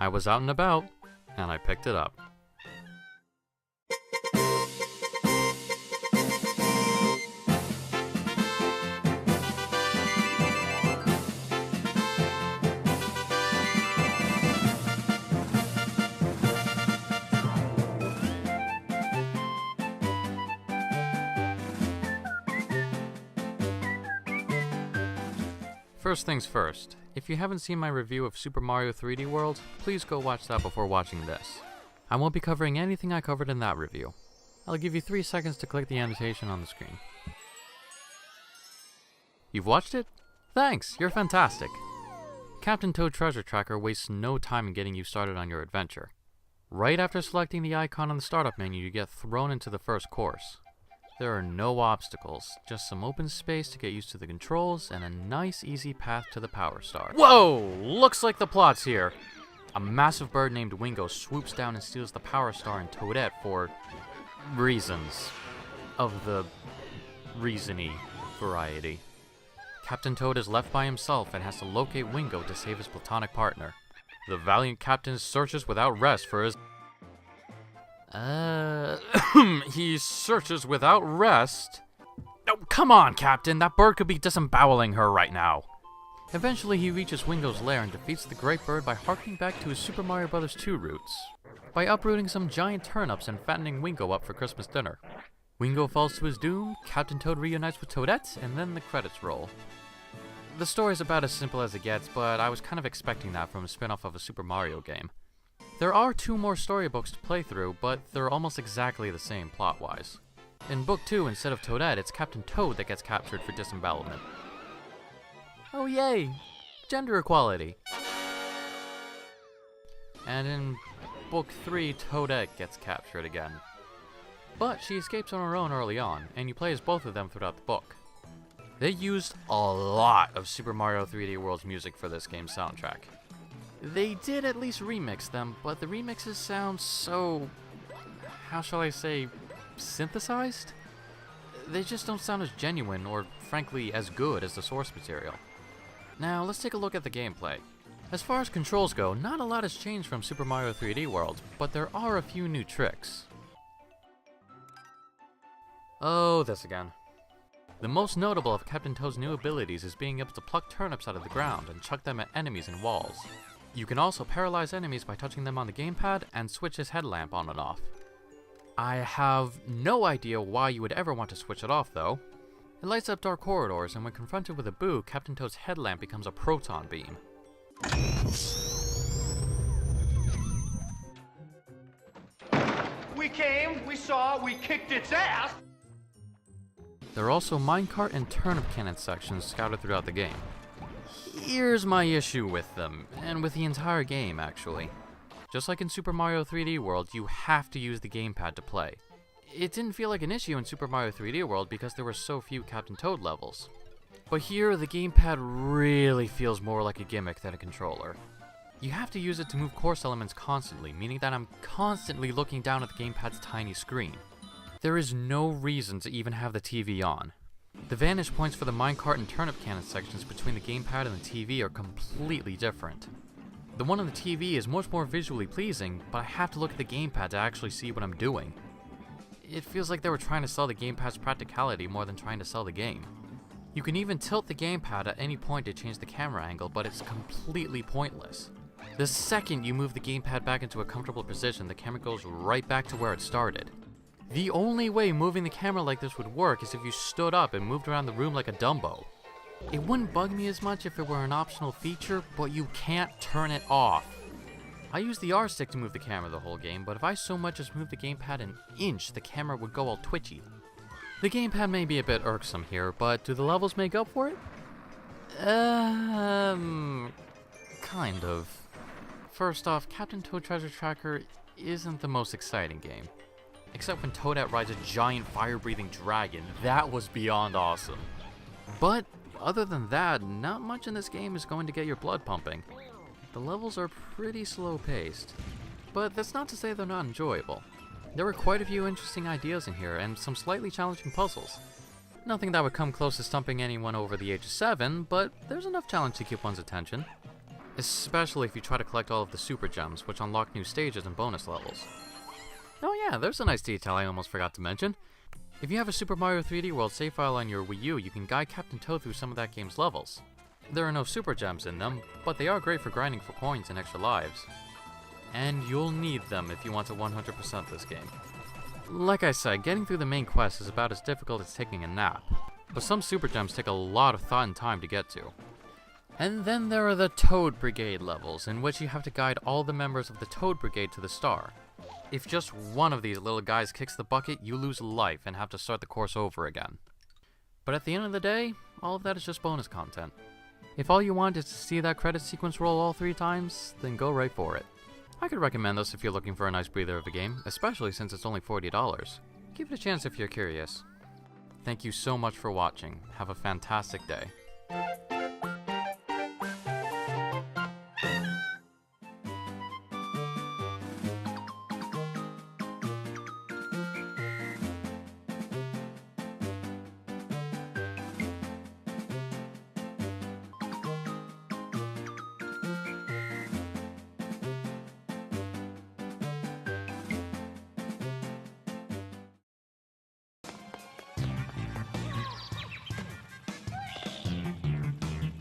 I was out and about, and I picked it up. First things first, if you haven't seen my review of Super Mario 3D World, please go watch that before watching this. I won't be covering anything I covered in that review. I'll give you 3 seconds to click the annotation on the screen. You've watched it? Thanks, you're fantastic! Captain Toad Treasure Tracker wastes no time in getting you started on your adventure. Right after selecting the icon on the startup menu, you get thrown into the first course. There are no obstacles, just some open space to get used to the controls and a nice easy path to the Power Star. Whoa! Looks like the plot's here! A massive bird named Wingo swoops down and steals the Power Star and Toadette for reasons. Of the reasony variety. Captain Toad is left by himself and has to locate Wingo to save his platonic partner. The valiant captain searches without rest for his... he searches without rest? Oh, come on, Captain, that bird could be disemboweling her right now. Eventually he reaches Wingo's lair and defeats the great bird by harkening back to his Super Mario Bros. 2 roots. By uprooting some giant turnips and fattening Wingo up for Christmas dinner. Wingo falls to his doom, Captain Toad reunites with Toadette, and then the credits roll. The story's about as simple as it gets, but I was kind of expecting that from a spin-off of a Super Mario game. There are 2 more storybooks to play through, but they're almost exactly the same plot-wise. In Book 2, instead of Toadette, it's Captain Toad that gets captured for disembowelment. Oh yay! Gender equality! And in Book 3, Toadette gets captured again. But she escapes on her own early on, and you play as both of them throughout the book. They used a lot of Super Mario 3D World's music for this game's soundtrack. They did at least remix them, but the remixes sound so... how shall I say... synthesized? They just don't sound as genuine, or frankly as good as the source material. Now, let's take a look at the gameplay. As far as controls go, not a lot has changed from Super Mario 3D World, but there are a few new tricks. Oh, this again. The most notable of Captain Toad's new abilities is being able to pluck turnips out of the ground and chuck them at enemies and walls. You can also paralyze enemies by touching them on the gamepad and switch his headlamp on and off. I have no idea why you would ever want to switch it off though. It lights up dark corridors, and when confronted with a boo, Captain Toad's headlamp becomes a proton beam. We came, we saw, we kicked its ass! There are also minecart and turnip cannon sections scattered throughout the game. Here's my issue with them, and with the entire game actually. Just like in Super Mario 3D World, you have to use the gamepad to play. It didn't feel like an issue in Super Mario 3D World because there were so few Captain Toad levels. But here, the gamepad really feels more like a gimmick than a controller. You have to use it to move course elements constantly, meaning that I'm constantly looking down at the gamepad's tiny screen. There is no reason to even have the TV on. The vantage points for the minecart and turnip cannon sections between the gamepad and the TV are completely different. The one on the TV is much more visually pleasing, but I have to look at the gamepad to actually see what I'm doing. It feels like they were trying to sell the gamepad's practicality more than trying to sell the game. You can even tilt the gamepad at any point to change the camera angle, but it's completely pointless. The second you move the gamepad back into a comfortable position, the camera goes right back to where it started. The only way moving the camera like this would work is if you stood up and moved around the room like a Dumbo. It wouldn't bug me as much if it were an optional feature, but you can't turn it off. I use the R stick to move the camera the whole game, but if I so much as moved the gamepad an inch, the camera would go all twitchy. The gamepad may be a bit irksome here, but do the levels make up for it? Kind of. First off, Captain Toad Treasure Tracker isn't the most exciting game. Except when Toadette rides a giant fire-breathing dragon, that was beyond awesome. But other than that, not much in this game is going to get your blood pumping. The levels are pretty slow-paced, but that's not to say they're not enjoyable. There were quite a few interesting ideas in here, and some slightly challenging puzzles. Nothing that would come close to stumping anyone over the age of 7, but there's enough challenge to keep one's attention. especially if you try to collect all of the super gems, which unlock new stages and bonus levels. Oh yeah, there's a nice detail I almost forgot to mention. If you have a Super Mario 3D World save file on your Wii U, you can guide Captain Toad through some of that game's levels. There are no super gems in them, but they are great for grinding for coins and extra lives. And you'll need them if you want to 100% this game. Like I said, getting through the main quest is about as difficult as taking a nap, but some super gems take a lot of thought and time to get to. And then there are the Toad Brigade levels, in which you have to guide all the members of the Toad Brigade to the star. If just one of these little guys kicks the bucket, you lose life and have to start the course over again. But at the end of the day, all of that is just bonus content. If all you want is to see that credit sequence roll all 3 times, then go right for it. I could recommend this if you're looking for a nice breather of a game, especially since it's only $40. Give it a chance if you're curious. Thank you so much for watching. Have a fantastic day.